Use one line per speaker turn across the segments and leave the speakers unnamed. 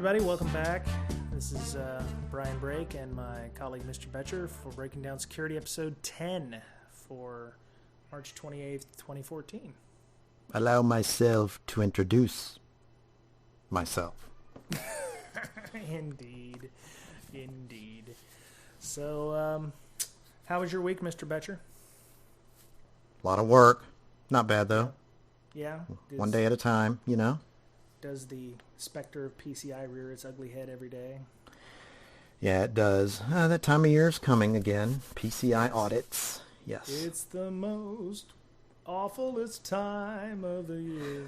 everybody. Welcome back. This is Brian Brake and my colleague Mr. Betcher for Breaking Down Security episode 10 for March 28th, 2014.
Allow myself to introduce myself.
Indeed. So, how was your week, Mr. Betcher?
A lot of work. Not bad, though.
Yeah?
One day at a time, you know?
Does the specter of PCI rear its ugly head every day?
Yeah, it does. That time of year is coming again. PCI audits. Yes.
It's the most awfulest time of the year.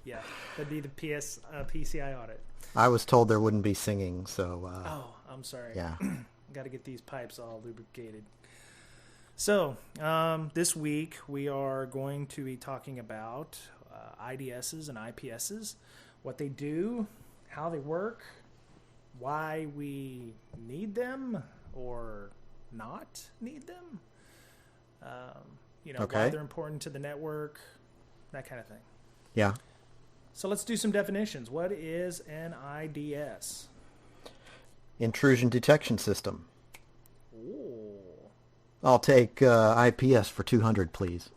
Yeah, that'd be the PCI audit.
I was told there wouldn't be singing, so...
Oh, I'm sorry.
Yeah.
Got to get these pipes all lubricated. So, this week we are going to be talking about IDSs and IPSs, what they do, how they work, why we need them or not need them, why they're important to the network, that kind of thing.
Yeah.
So let's do some definitions. What is an IDS?
Intrusion detection system.
Ooh.
I'll take IPS for 200, please.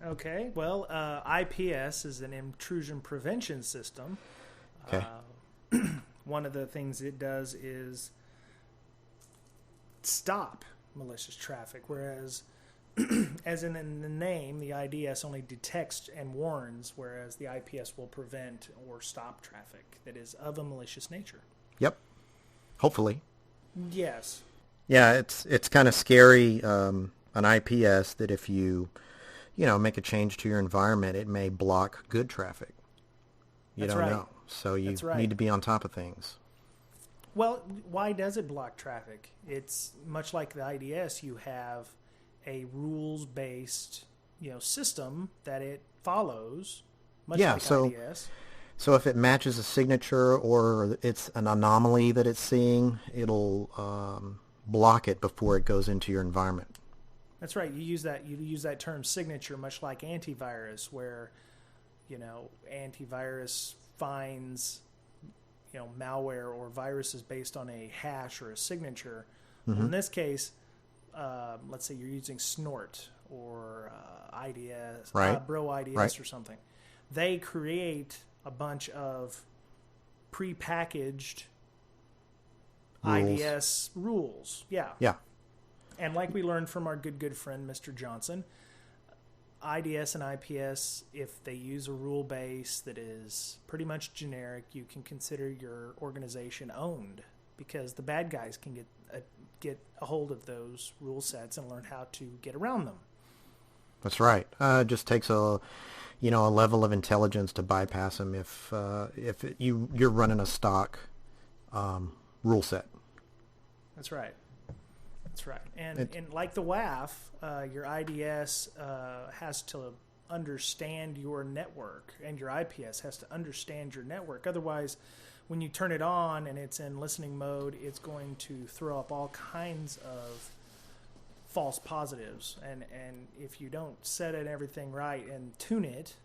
Okay. Well, IPS is an intrusion prevention system.
Okay.
One of the things it does is stop malicious traffic, whereas, as in the name, the IDS only detects and warns, whereas the IPS will prevent or stop traffic that is of a malicious nature.
Yep. Hopefully.
Yes.
Yeah, it's kind of scary, an IPS, that if you make a change to your environment, it may block good traffic. You don't know. So you need to be on top of things.
Well, why does it block traffic? It's much like the IDS. You have a rules-based, system that it follows, much like IDS.
So if it matches a signature or it's an anomaly that it's seeing, it'll block it before it goes into your environment.
That's right. You use that term signature, much like antivirus, where antivirus finds malware or viruses based on a hash or a signature. Mm-hmm. Well, in this case, let's say you're using Snort or IDS, Bro IDS or something. They create a bunch of prepackaged IDS rules. Yeah.
Yeah.
And like we learned from our good friend, Mr. Johnson, IDS and IPS, if they use a rule base that is pretty much generic, you can consider your organization owned, because the bad guys can get a hold of those rule sets and learn how to get around them.
That's right. It just takes a level of intelligence to bypass them if you're running a stock rule set.
That's right. And like the WAF, your IDS has to understand your network, and your IPS has to understand your network. Otherwise, when you turn it on and it's in listening mode, it's going to throw up all kinds of false positives. And if you don't set it everything right and tune it,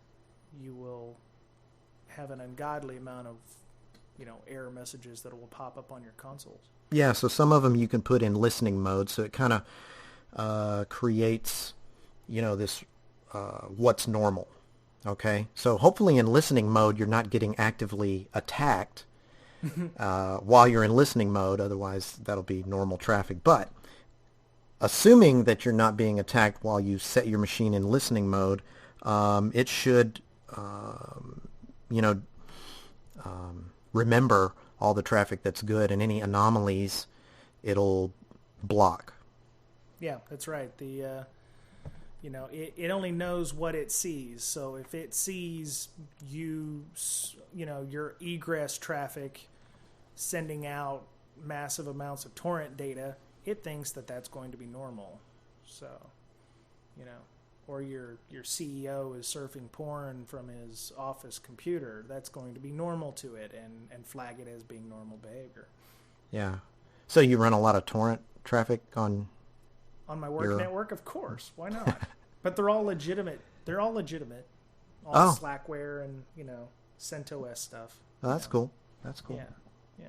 you will have an ungodly amount of error messages that will pop up on your consoles.
Yeah, so some of them you can put in listening mode, so it kind of creates, this what's normal, okay? So hopefully in listening mode, you're not getting actively attacked while you're in listening mode, otherwise that'll be normal traffic. But assuming that you're not being attacked while you set your machine in listening mode, it should, remember all the traffic that's good, and any anomalies it'll block.
Yeah, that's right. The it only knows what it sees. So if it sees your egress traffic sending out massive amounts of torrent data, it thinks that that's going to be normal. So, or your CEO is surfing porn from his office computer, that's going to be normal to it and flag it as being normal behavior.
Yeah. So you run a lot of torrent traffic on
my work network? Of course. Why not? But they're all legitimate. All Slackware and, CentOS stuff.
Oh, that's cool. That's cool.
Yeah. Yeah.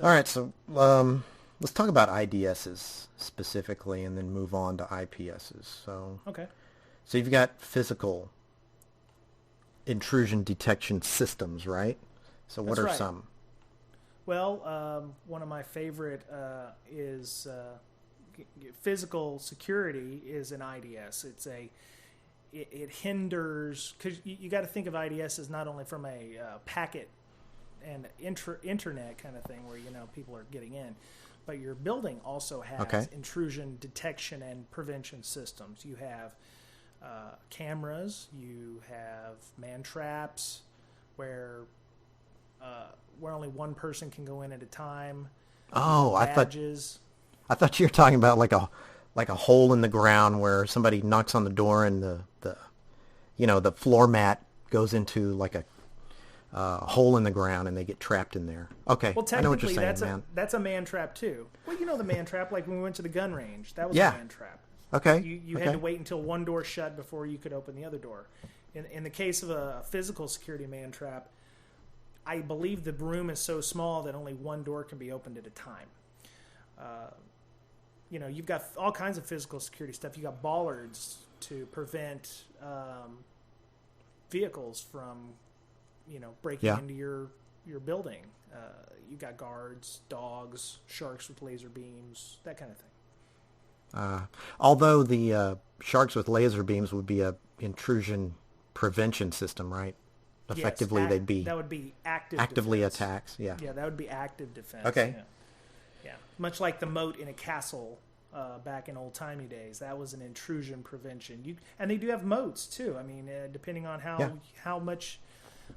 All right, so let's talk about IDSs specifically, and then move on to IPSs.
Okay.
So you've got physical intrusion detection systems, right? So what
That's
are
right.
some?
Well, one of my favorite is physical security is an IDS. It hinders, because you got to think of IDS as not only from a packet and internet kind of thing where people are getting in, but your building also has intrusion detection and prevention systems. You have cameras, you have man traps where only one person can go in at a time.
Oh,
Badges.
I thought you were talking about like a hole in the ground where somebody knocks on the door and the floor mat goes into like a hole in the ground and they get trapped in there. Okay,
Well,
I know what you're
technically,
saying,
that's a man trap too. Well, you know the man trap, like when we went to the gun range, that was
Yeah.
a man trap.
Okay.
You had to wait until one door shut before you could open the other door. In the case of a physical security man trap, I believe the room is so small that only one door can be opened at a time. You've got all kinds of physical security stuff. You got bollards to prevent vehicles from, breaking into your building. You got guards, dogs, sharks with laser beams, that kind of thing.
Although the sharks with laser beams would be a intrusion prevention system, right? Effectively,
Yes,
they'd be
that would be
actively
defense.
attacks. Yeah.
Yeah, that would be active defense.
Okay.
Yeah. Much like the moat in a castle back in old-timey days. That was an intrusion prevention. And they do have moats, too. I mean, depending on how much...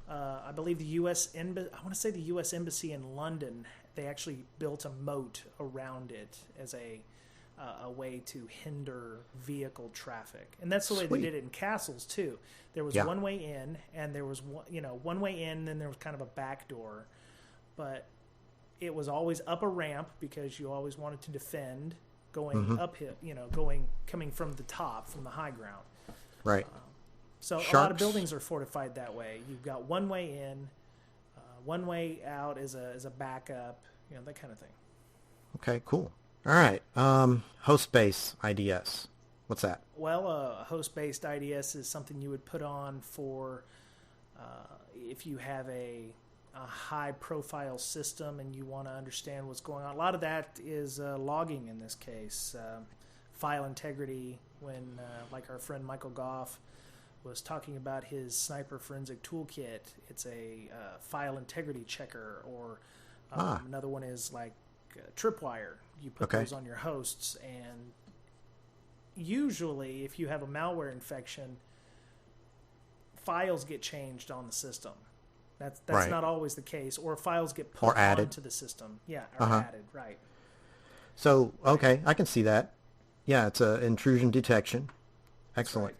I believe the U.S. Embassy... I want to say the U.S. Embassy in London, they actually built a moat around it as a way to hinder vehicle traffic. And that's the way they did it in castles, too. There was one way in, and there was one way in, then there was kind of a back door. But it was always up a ramp because you always wanted to defend going uphill, coming from the top, from the high ground.
Right.
So a lot of buildings are fortified that way. You've got one way in, one way out as a backup, that kind of thing.
Okay, cool. All right. Host-based IDS. What's that?
Well, a host-based IDS is something you would put on for if you have a high-profile system and you want to understand what's going on. A lot of that is logging in this case. File integrity, when like our friend Michael Goff was talking about his sniper forensic toolkit, it's a file integrity checker, or another one is like Tripwire. You put those on your hosts, and usually if you have a malware infection, files get changed on the system. That's not always the case, or files get put onto the system. Yeah, or added, right.
So, okay, I can see that. Yeah, it's a intrusion detection. Excellent.
Right.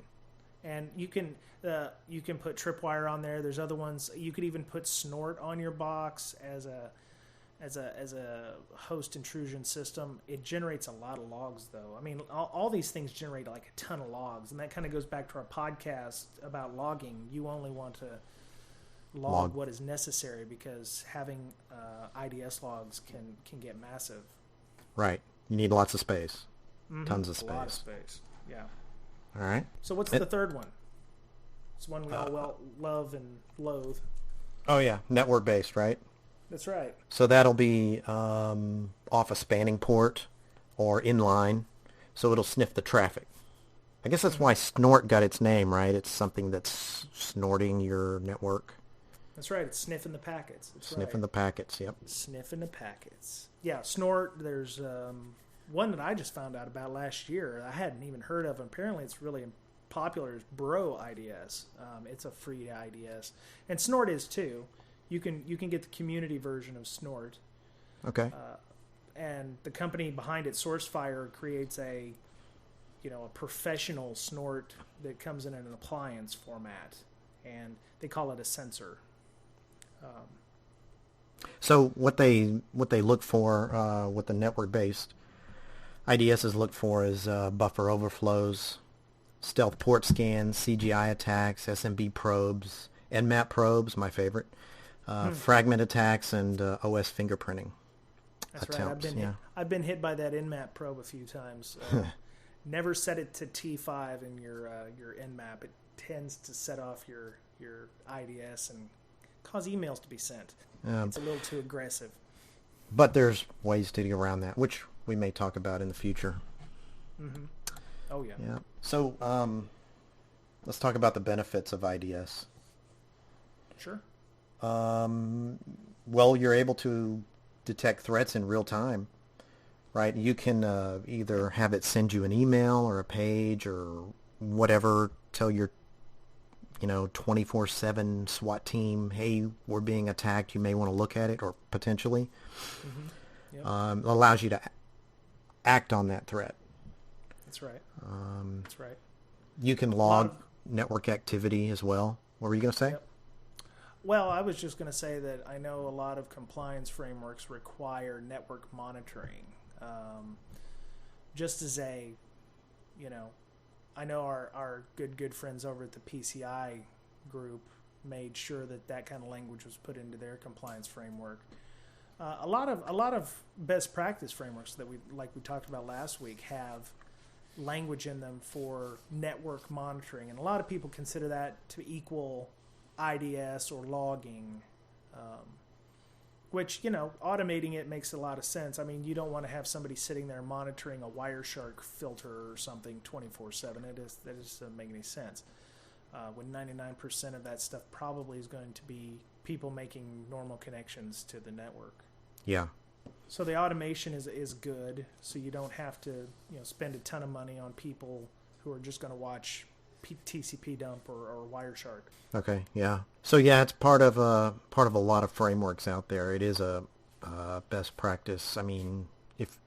And you can put Tripwire on there. There's other ones. You could even put Snort on your box as a host intrusion system. It generates a lot of logs, though. I mean, all these things generate like a ton of logs, and that kind of goes back to our podcast about logging. You only want to log what is necessary, because having IDS logs can get massive.
Right. You need lots of space. Tons of space.
A lot of space. Yeah.
All right.
So what's the third one? It's one we all love and loathe.
Oh, yeah. Network-based, right?
That's right.
So that'll be off a spanning port or inline, so it'll sniff the traffic. I guess that's why Snort got its name, right? It's something that's snorting your network.
That's right. It's sniffing the packets.
Sniffing the packets, yep.
Sniffing the packets. Yeah, Snort, there's one that I just found out about last year. I hadn't even heard of. Apparently it's really popular. Is Bro IDS. It's a free IDS. And Snort is too. You can get the community version of Snort.
Okay.
And the company behind it, SourceFire, creates a professional Snort that comes in an appliance format, and they call it a sensor.
So what they look for, what the network-based IDSs look for is buffer overflows, stealth port scans, CGI attacks, SMB probes, Nmap probes, my favorite, fragment attacks and OS fingerprinting
That's
attempts.
Right. I've been hit by that Nmap probe a few times. Never set it to T5 in your Nmap. It tends to set off your IDS and cause emails to be sent. It's a little too aggressive.
But there's ways to get around that, which we may talk about in the future.
Mm-hmm. Oh, yeah.
Yeah. So let's talk about the benefits of IDS.
Sure.
Well, you're able to detect threats in real time, right? You can either have it send you an email or a page or whatever, tell your 24/7 SWAT team, hey, we're being attacked, you may want to look at it, or potentially.
Mm-hmm. Yep.
It allows you to act on that threat.
That's right. That's right.
You can log network activity as well. What were you going to say?
Yep. Well, I was just going to say that I know a lot of compliance frameworks require network monitoring. Just as a, I know our good friends over at the PCI group made sure that kind of language was put into their compliance framework. A lot of best practice frameworks that we talked about last week have language in them for network monitoring, and a lot of people consider that to equal IDS or logging, which, automating it makes a lot of sense. I mean, you don't want to have somebody sitting there monitoring a Wireshark filter or something 24/7. That just doesn't make any sense. When 99% of that stuff probably is going to be people making normal connections to the network.
Yeah.
So the automation is good, so you don't have to spend a ton of money on people who are just going to watch TCP dump or Wireshark.
Okay, yeah. So yeah, it's part of a lot of frameworks out there. It is a best practice. I mean, if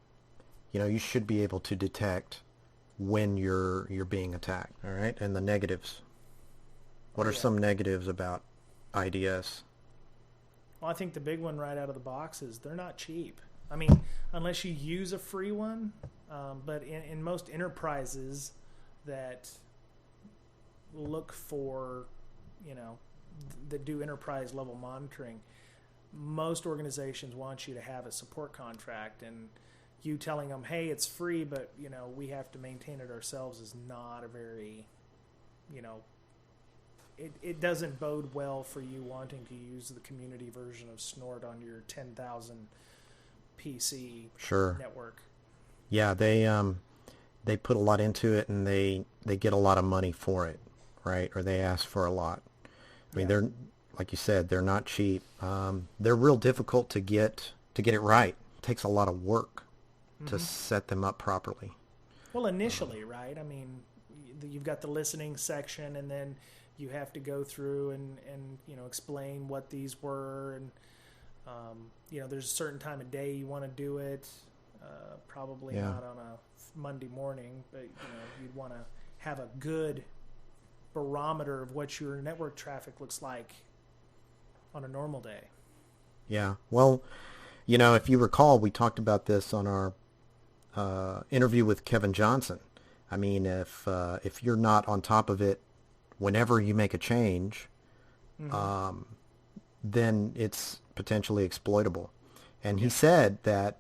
you should be able to detect when you're being attacked. All right, and the negatives. What are some negatives about IDS?
Well, I think the big one right out of the box is they're not cheap. I mean, unless you use a free one, but in most enterprises that look for, that do enterprise level monitoring, most organizations want you to have a support contract, and you telling them, hey, it's free, but we have to maintain it ourselves is not a very, it doesn't bode well for you wanting to use the community version of Snort on your 10,000 PC network.
Yeah, they put a lot into it, and they get a lot of money for it, right? Or they ask for a lot. I mean, they're, like you said, they're not cheap. They're real difficult to get it right. It takes a lot of work to set them up properly.
Well, initially, right? I mean, you've got the listening section, and then you have to go through and explain what these were, and there's a certain time of day you want to do it. Probably not on a Monday morning, but you'd want to have a good barometer of what your network traffic looks like on a normal day.
Yeah. Well, if you recall, we talked about this on our interview with Kevin Johnson. I mean, if you're not on top of it whenever you make a change, then it's potentially exploitable. And he said that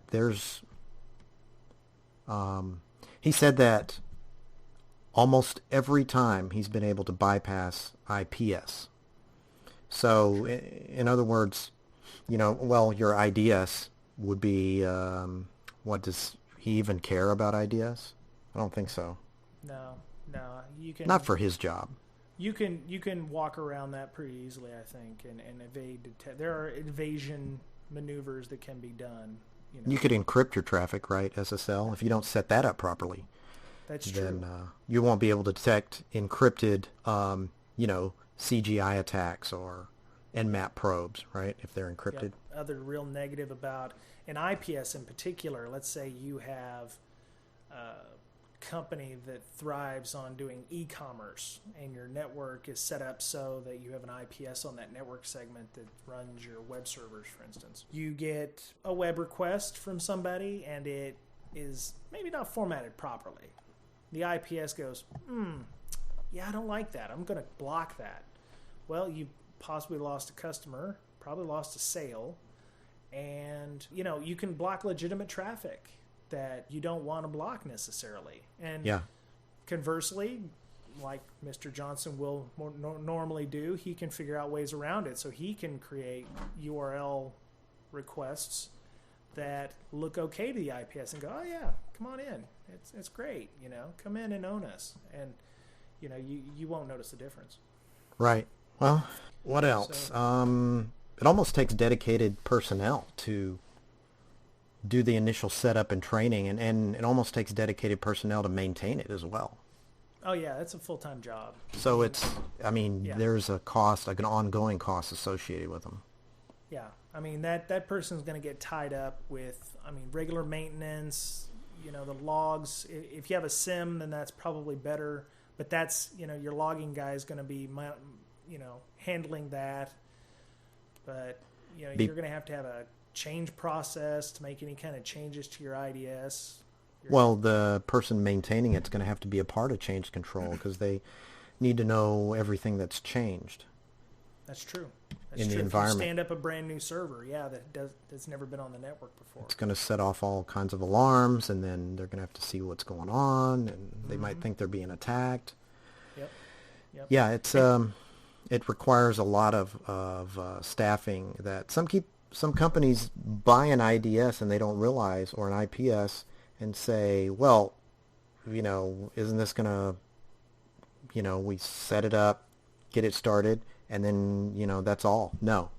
almost every time he's been able to bypass IPS. So in other words, your IDS would be, what, does he even care about IDS? I don't think so.
No, you can
not for his job.
You can walk around that pretty easily, I think, and evade. There are evasion maneuvers that can be done.
You could encrypt your traffic, right? SSL. If you don't set that up properly,
that's true.
Then you won't be able to detect encrypted, CGI attacks or Nmap probes, right? If they're encrypted.
Yep. Other real negative about an IPS in particular. Let's say you have company that thrives on doing e-commerce, and your network is set up so that you have an IPS on that network segment that runs your web servers, for instance. You get a web request from somebody, and it is maybe not formatted properly. The IPS goes, I don't like that. I'm going to block that. Well, you possibly lost a customer, probably lost a sale, and you can block legitimate traffic that you don't want to block necessarily. And
Yeah.
conversely, like Mr. Johnson will normally do, he can figure out ways around it. So he can create URL requests that look okay to the IPS and go, oh yeah, come on in. It's great. Come in and own us. And, you won't notice the difference.
Right. Well, what else?
So,
It almost takes dedicated personnel to do the initial setup and training, and it almost takes dedicated personnel to maintain it as well.
oh yeah, it's a full-time job.
So
Yeah.
there's a cost, like an ongoing cost associated with them.
Yeah, that person's going to get tied up with, regular maintenance, the logs. If you have a SIM, then that's probably better. But that's, your logging guy is going to be, handling that. But, you're going to have a change process to make any kind of changes to your IDS.
Well, the person maintaining it's going to have to be a part of change control because they need to know everything that's changed.
That's true.
In the
If you
environment.
stand up a brand new server, that's never been on the network before.
It's going to set off all kinds of alarms, and then they're going to have to see what's going on, and they might think they're being attacked.
Yep.
Yeah, it requires a lot of staffing that some companies buy an IDS and they don't realize, or an IPS, and say, well, isn't this going to, we set it up, get it started, and then, that's all. No.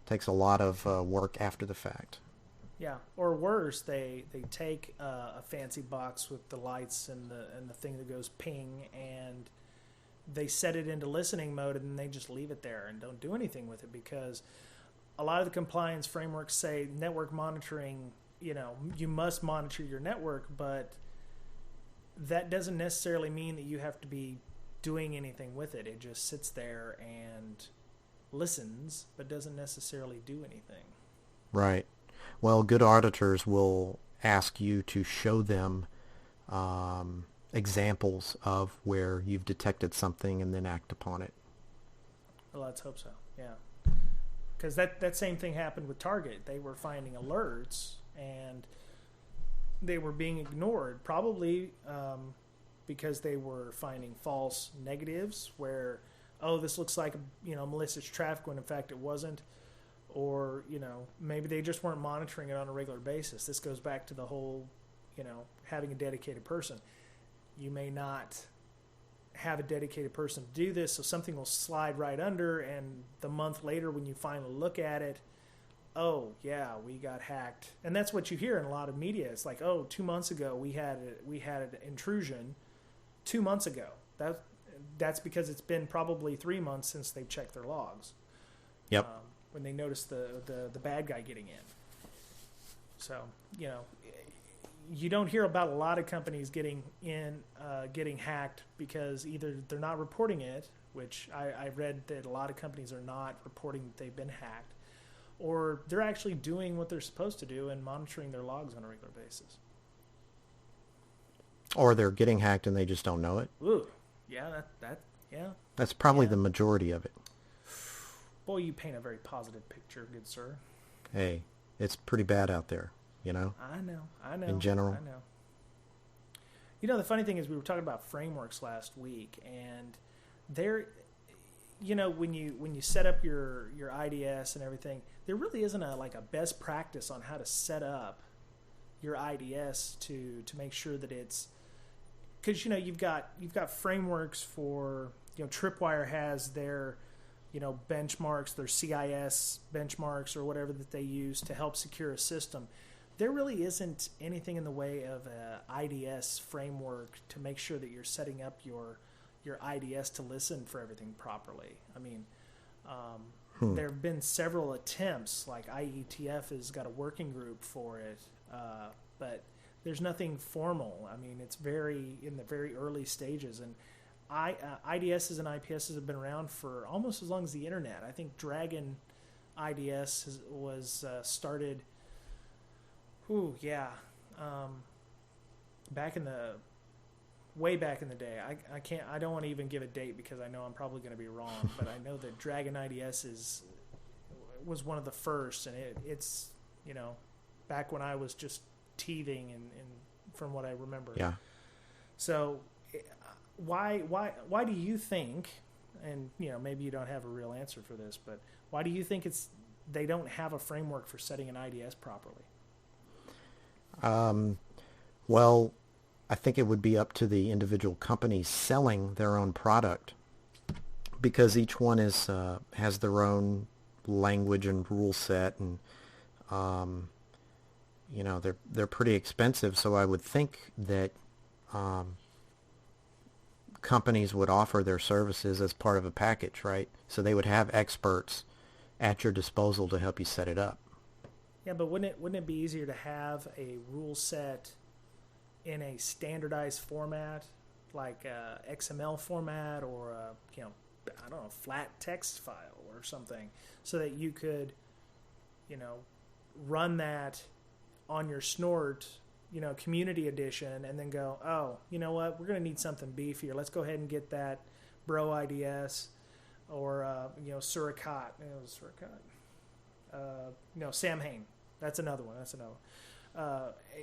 It takes a lot of work after the fact.
Yeah, or worse, they take a fancy box with the lights and the thing that goes ping, and they set it into listening mode, and then they just leave it there and don't do anything with it, because a lot of the compliance frameworks say network monitoring, you must monitor your network, but that doesn't necessarily mean that you have to be doing anything with it. It just sits there and listens, but doesn't necessarily do anything.
Right. Well, good auditors will ask you to show them examples of where you've detected something and then act upon it.
Well, let's hope so, yeah. Because that same thing happened with Target. They were finding alerts, and they were being ignored, probably because they were finding false negatives where, oh, this looks like malicious traffic when in fact it wasn't. Or, maybe they just weren't monitoring it on a regular basis. This goes back to the whole, having a dedicated person. You may not have a dedicated person to do this, so something will slide right under, and the month later when you finally look at it, oh, yeah, we got hacked. And that's what you hear in a lot of media. It's like, oh, 2 months ago we had an intrusion 2 months ago. That's because it's been probably 3 months since they've checked their logs.
Yep.
When they noticed the bad guy getting in. So, you don't hear about a lot of companies getting hacked because either they're not reporting it, which I read that a lot of companies are not reporting that they've been hacked, or they're actually doing what they're supposed to do and monitoring their logs on a regular basis.
Or they're getting hacked and they just don't know it.
Ooh, yeah, yeah.
That's probably the majority of it.
Boy, you paint a very positive picture, good sir.
Hey, it's pretty bad out there,
I know.
In general.
I know. The funny thing is we were talking about frameworks last week, and there, when you set up your IDS and everything, there really isn't a best practice on how to set up your IDS to make sure that it's, because you've got frameworks for, Tripwire has their benchmarks, their CIS benchmarks or whatever that they use to help secure a system. There really isn't anything in the way of a IDS framework to make sure that you're setting up your IDS to listen for everything properly. There have been several attempts, like IETF has got a working group for it, but there's nothing formal. It's in the very early stages, and IDSs and IPSs have been around for almost as long as the internet. I think Dragon IDS was started. Way back in the day. I don't want to even give a date because I know I'm probably going to be wrong. But I know that Dragon IDS was one of the first, and it's back when I was just teething and from what I remember.
Yeah.
So why do you think, and maybe you don't have a real answer for this, but why do you think they don't have a framework for setting an IDS properly?
Well, I think it would be up to the individual companies selling their own product, because each one has their own language and rule set, and they're pretty expensive. So I would think that companies would offer their services as part of a package, right? So they would have experts at your disposal to help you set it up.
Yeah, but wouldn't it be easier to have a rule set in a standardized format, like a XML format or I don't know, flat text file or something, so that you could, run that on your Snort, community edition, and then go, oh, you know what, we're going to need something beefier. Let's go ahead and get that Bro IDS or Suricat, Samhain. That's another one.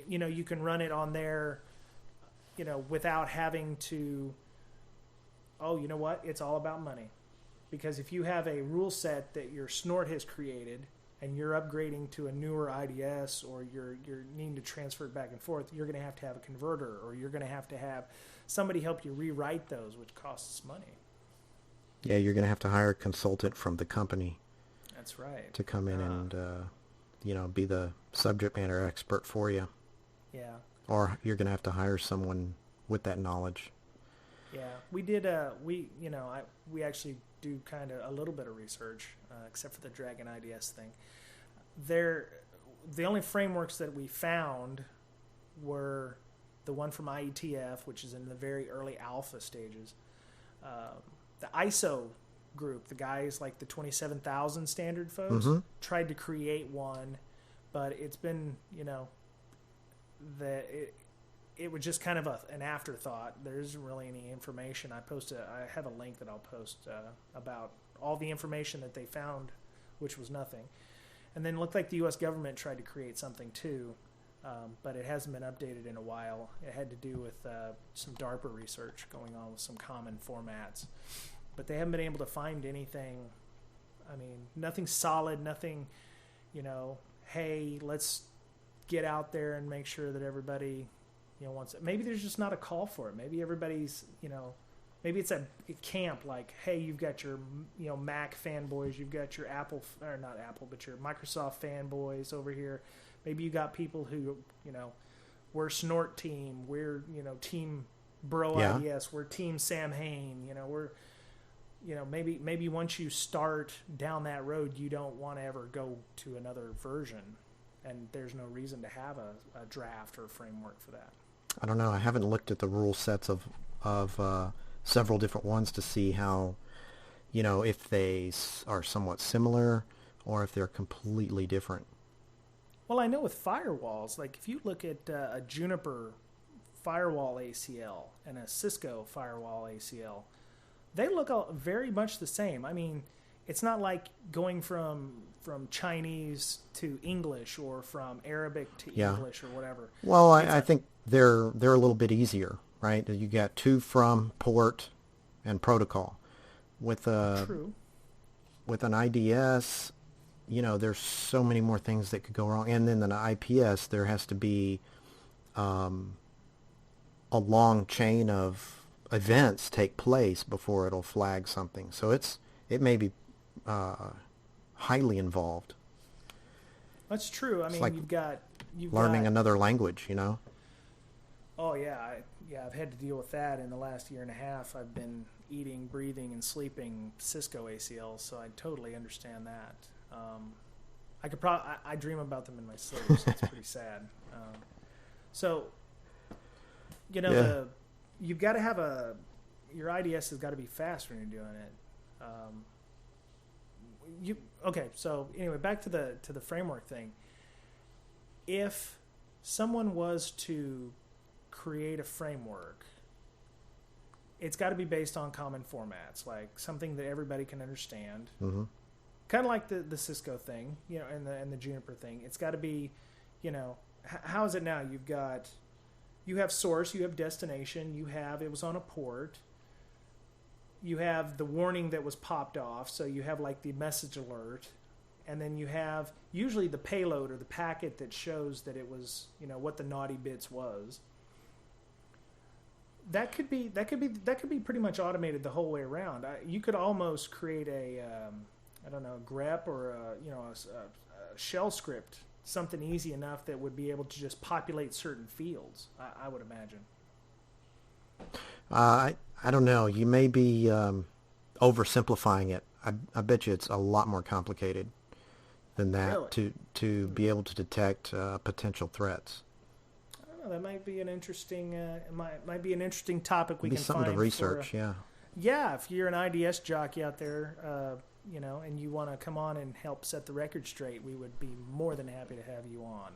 You can run it on there, without having to, oh, you know what? It's all about money. Because if you have a rule set that your Snort has created and you're upgrading to a newer IDS, or you're needing to transfer it back and forth, you're going to have a converter, or you're going to have somebody help you rewrite those, which costs money.
Yeah, you're going to have to hire a consultant from the company.
That's right.
To come in and be the subject matter expert for you.
Yeah.
Or you're going to have to hire someone with that knowledge.
Yeah, we did. We actually do kind of a little bit of research, except for the Dragon IDS thing. The only frameworks that we found were the one from IETF, which is in the very early alpha stages. The ISO group, the guys like the 27,000 standard folks, tried to create one, but it's been, it was just kind of an afterthought. There isn't really any information. I have a link that I'll post about all the information that they found, which was nothing. And then it looked like the U.S. government tried to create something too, but it hasn't been updated in a while. It had to do with some DARPA research going on with some common formats. But they haven't been able to find anything, nothing solid, nothing, hey, let's get out there and make sure that everybody, wants it. Maybe there's just not a call for it. Maybe everybody's, maybe it's a camp like, hey, you've got your, Mac fanboys, you've got your not Apple, but your Microsoft fanboys over here. Maybe you got people who, we're Snort team, we're, team Bro IDS, we're team Samhain, we're, maybe once you start down that road, you don't want to ever go to another version, and there's no reason to have a draft or a framework for that.
I don't know. I haven't looked at the rule sets of several different ones to see how, if they are somewhat similar or if they're completely different.
Well, I know with firewalls, like if you look at a Juniper firewall ACL and a Cisco firewall ACL, they look very much the same. It's not like going from Chinese to English or from Arabic to English or whatever.
Well, I think they're a little bit easier, right? You got to, from, port, and protocol.
True.
With an IDS, there's so many more things that could go wrong. And then an IPS, there has to be a long chain of events take place before it'll flag something. So it may be highly involved.
That's true.
It's like
you've got
learning another language,
Oh yeah, I've had to deal with that in the last year and a half. I've been eating, breathing, and sleeping Cisco ACLs, so I totally understand that. I dream about them in my sleep, so it's pretty sad. You've got to have your IDS has got to be fast when you're doing it. So anyway, back to the framework thing. If someone was to create a framework, it's got to be based on common formats, like something that everybody can understand. kind of like the Cisco thing, and the Juniper thing. It's got to be, how is it now? You have source, you have destination, it was on a port. You have the warning that was popped off, so you have like the message alert, and then you have usually the payload or the packet that shows that it was, what the naughty bits was. That could be pretty much automated the whole way around. You could almost create a grep or a shell script, something easy enough that would be able to just populate certain fields. I would imagine.
I don't know. You may be oversimplifying it. I bet you it's a lot more complicated than that. Really? to be able to detect potential threats.
I don't know. That might be an interesting might be an interesting topic we can find.
Something to research.
Yeah, if you're an IDS jockey out there, and you want to come on and help set the record straight, we would be more than happy to have you on.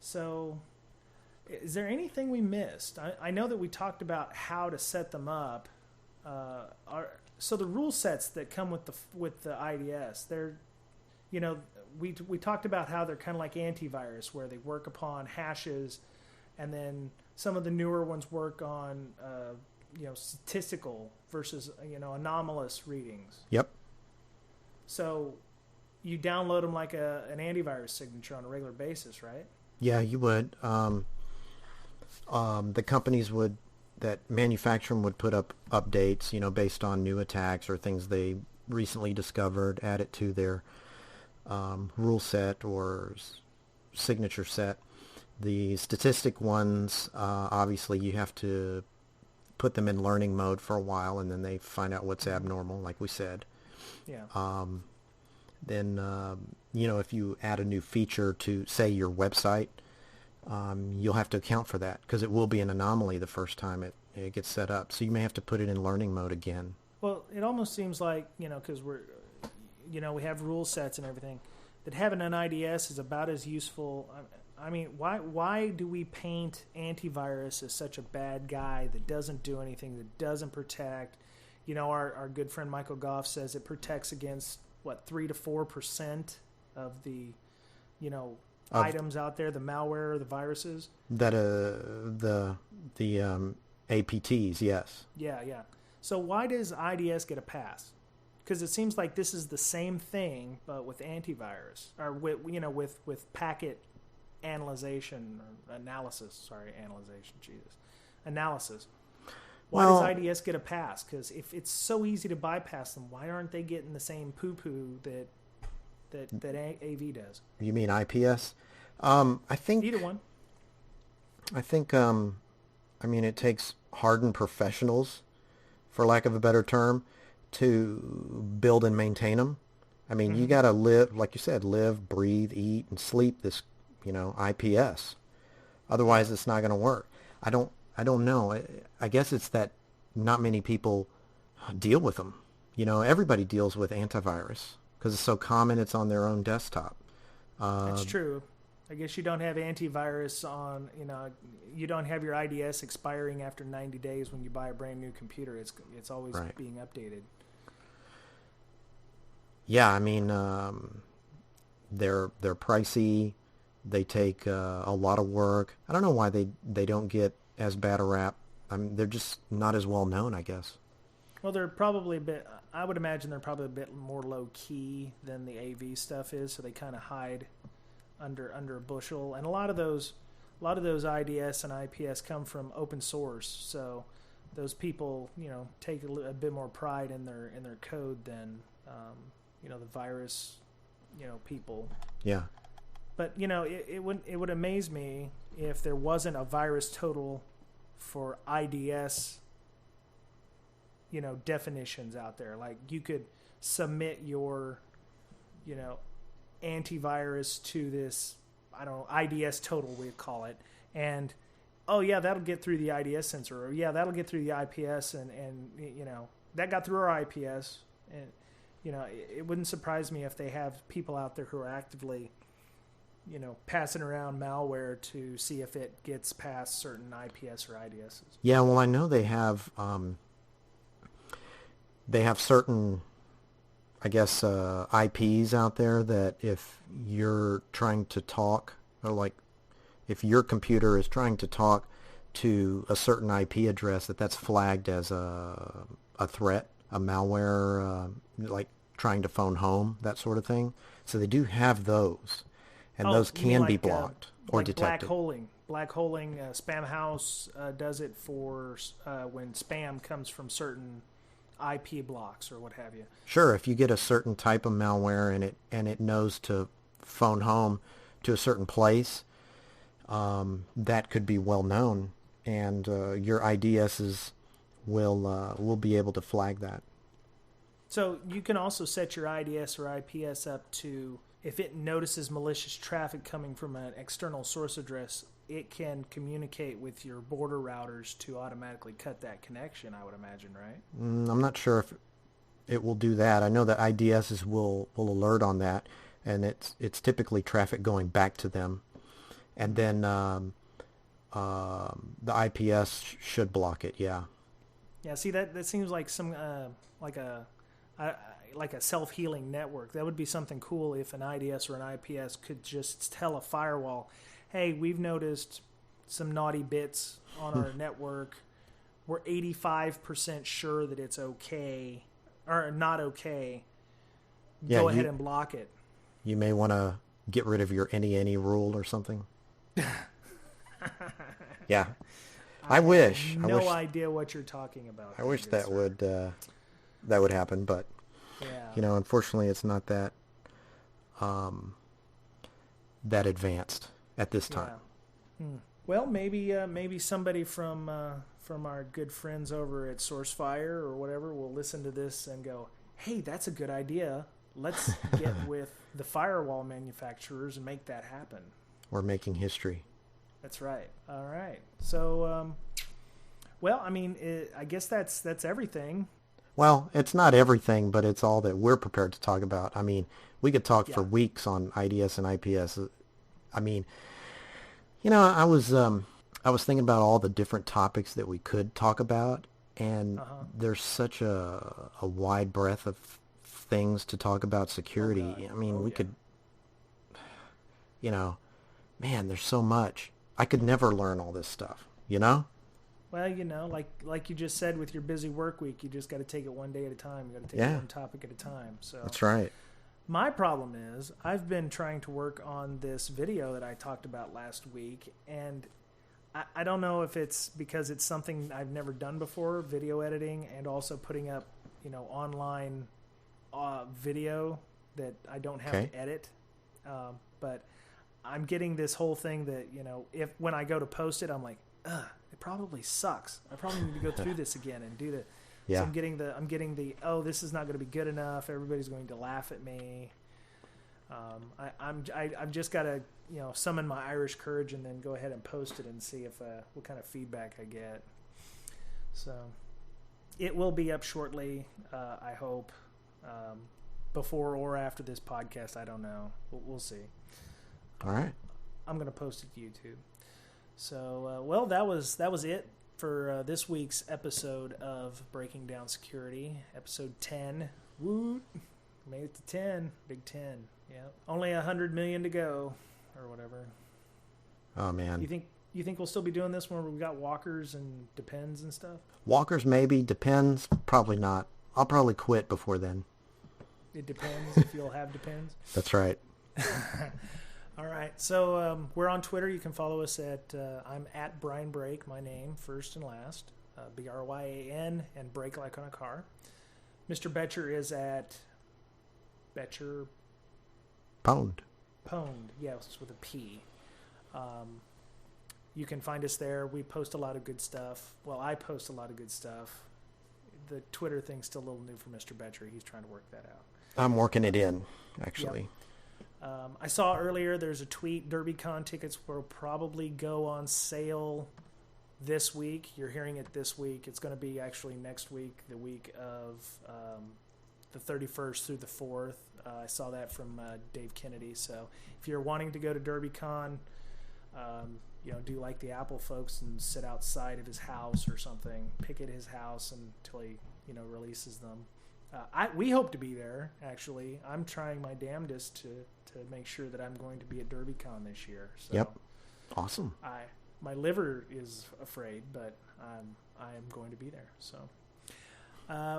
So, is there anything we missed? I know that we talked about how to set them up. So the rule sets that come with the IDS, they're, we talked about how they're kind of like antivirus, where they work upon hashes, and then some of the newer ones work on statistical versus anomalous readings.
Yep.
So you download them like an antivirus signature on a regular basis, right?
Yeah, you would. The companies that manufacture them would put up updates, based on new attacks or things they recently discovered, add it to their rule set or signature set. The statistic ones, obviously, you have to put them in learning mode for a while, and then they find out what's abnormal, like we said.
Yeah.
Then, if you add a new feature to, say, your website, you'll have to account for that because it will be an anomaly the first time it gets set up. So you may have to put it in learning mode again.
Well, it almost seems like, because we have rule sets and everything, that having an IDS is about as useful. I mean, why do we paint antivirus as such a bad guy that doesn't do anything, that doesn't protect? Our good friend Michael Goff says it protects against, 3 to 4% of the, items out there, the malware, the viruses.
That the APTs, yes.
Yeah. So why does IDS get a pass? Because it seems like this is the same thing, but with antivirus, or with packet analysis. Why does IDS get a pass? Because if it's so easy to bypass them, why aren't they getting the same poo-poo that AV does?
You mean IPS? I think
either one.
I think it takes hardened professionals, for lack of a better term, to build and maintain them. I mean, you got to live, like you said, live, breathe, eat, and sleep this, IPS. Otherwise, it's not going to work. I don't know. I guess it's that not many people deal with them. Everybody deals with antivirus because it's so common. It's on their own desktop.
That's true. I guess you don't have antivirus on, you don't have your IDS expiring after 90 days when you buy a brand new computer. It's always
right.
being updated.
Yeah, I mean, they're pricey. They take a lot of work. I don't know why they don't get as bad a rap. I mean, they're just not as well known, I guess.
Well, they're probably I would imagine they're probably a bit more low key than the AV stuff is, so they kind of hide under a bushel. And a lot of those IDS and IPS come from open source, so those people, take a bit more pride in their code than the virus, people.
Yeah.
But it would amaze me if there wasn't a virus total for IDS, definitions out there. Like you could submit your, antivirus to this, I don't know, IDS total we call it, and oh yeah, that'll get through the IDS sensor, or yeah, that'll get through the IPS, and that got through our IPS, and it wouldn't surprise me if they have people out there who are actively passing around malware to see if it gets past certain IPS or IDSs.
Yeah, well, I know they have certain, I guess, IPs out there that if you're trying to talk, or like if your computer is trying to talk to a certain IP address, that's flagged as a threat, a malware, like trying to phone home, that sort of thing. So they do have those, and those
you mean
can be
like,
blocked or
like
detected.
Black holing, Spam House does it for when spam comes from certain IP blocks or what have you.
Sure, if you get a certain type of malware and it knows to phone home to a certain place, that could be well known, and your IDSs will be able to flag that.
So you can also set your IDS or IPS up to, if it notices malicious traffic coming from an external source address, it can communicate with your border routers to automatically cut that connection, I would imagine, right?
I'm not sure if it will do that. I know that IDSs will alert on that, and it's typically traffic going back to them, and then the IPS should block it. Yeah.
Yeah. See, that seems like some like a like a self-healing network. That would be something cool if an IDS or an IPS could just tell a firewall, hey, we've noticed some naughty bits on our network. We're 85% sure that it's okay or not okay.
Yeah,
Go ahead and block it.
You may want to get rid of your any rule or something. Yeah. I wish.
have no idea what you're talking about.
I wish that would happen, but
yeah.
Unfortunately, it's not that that advanced at this time.
Yeah. Well, maybe somebody from our good friends over at SourceFire or whatever will listen to this and go, "Hey, that's a good idea. Let's get with the firewall manufacturers and make that happen."
We're making history.
That's right. All right. So, well, I mean, I guess that's everything.
Well, it's not everything, but it's all that we're prepared to talk about. I mean, we could talk for weeks on IDS and IPS. I mean, I was thinking about all the different topics that we could talk about, and there's such a wide breadth of things to talk about security. I mean, we could, man, there's so much. I could never learn all this stuff, Well,
like you just said with your busy work week, you just got to take it one day at a time. You got to take one topic at a time. So
that's right.
My problem is I've been trying to work on this video that I talked about last week, and I don't know if it's because it's something I've never done before, video editing, and also putting up, online video that I don't have to edit. But I'm getting this whole thing that, if when I go to post it, I'm like, ugh, it probably sucks. I probably need to go through this again and do the.
Yeah.
So I'm getting the oh, this is not going to be good enough. Everybody's going to laugh at me. I've just got to summon my Irish courage and then go ahead and post it and see if what kind of feedback I get. So it will be up shortly. I hope before or after this podcast. I don't know. We'll see.
All right.
I'm going to post it to YouTube. So well, that was it for this week's episode of Breaking Down Security, episode 10. Woo! Made it to 10. Big 10. Yeah. Only 100 million to go, or whatever.
Oh, man.
You think we'll still be doing this when we've got walkers and depends and stuff?
Walkers maybe. Depends, probably not. I'll probably quit before then.
It depends if you'll have depends.
That's right.
All right, so we're on Twitter. You can follow us at I'm at Brian Brake, my name, first and last, Bryan, and brake like on a car. Mr. Betcher is at Betcher
Pwned,
yes, with a P. You can find us there. We post a lot of good stuff. Well, I post a lot of good stuff. The Twitter thing's still a little new for Mr. Betcher. He's trying to work that out.
I'm working it in, actually.
Yep. I saw earlier there's a tweet. DerbyCon tickets will probably go on sale this week. You're hearing it this week. It's going to be actually next week, the week of the 31st through the 4th. I saw that from Dave Kennedy. So if you're wanting to go to DerbyCon, do like the Apple folks and sit outside of his house or something, picket his house until he releases them. we hope to be there. Actually, I'm trying my damnedest to make sure that I'm going to be at DerbyCon this year. So
Yep. Awesome.
My liver is afraid, but I am going to be there. So,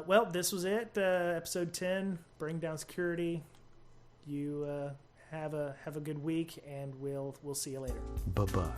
well, this was it. Episode 10. Bring down security. You have a good week, and we'll see you later.
Bye-bye.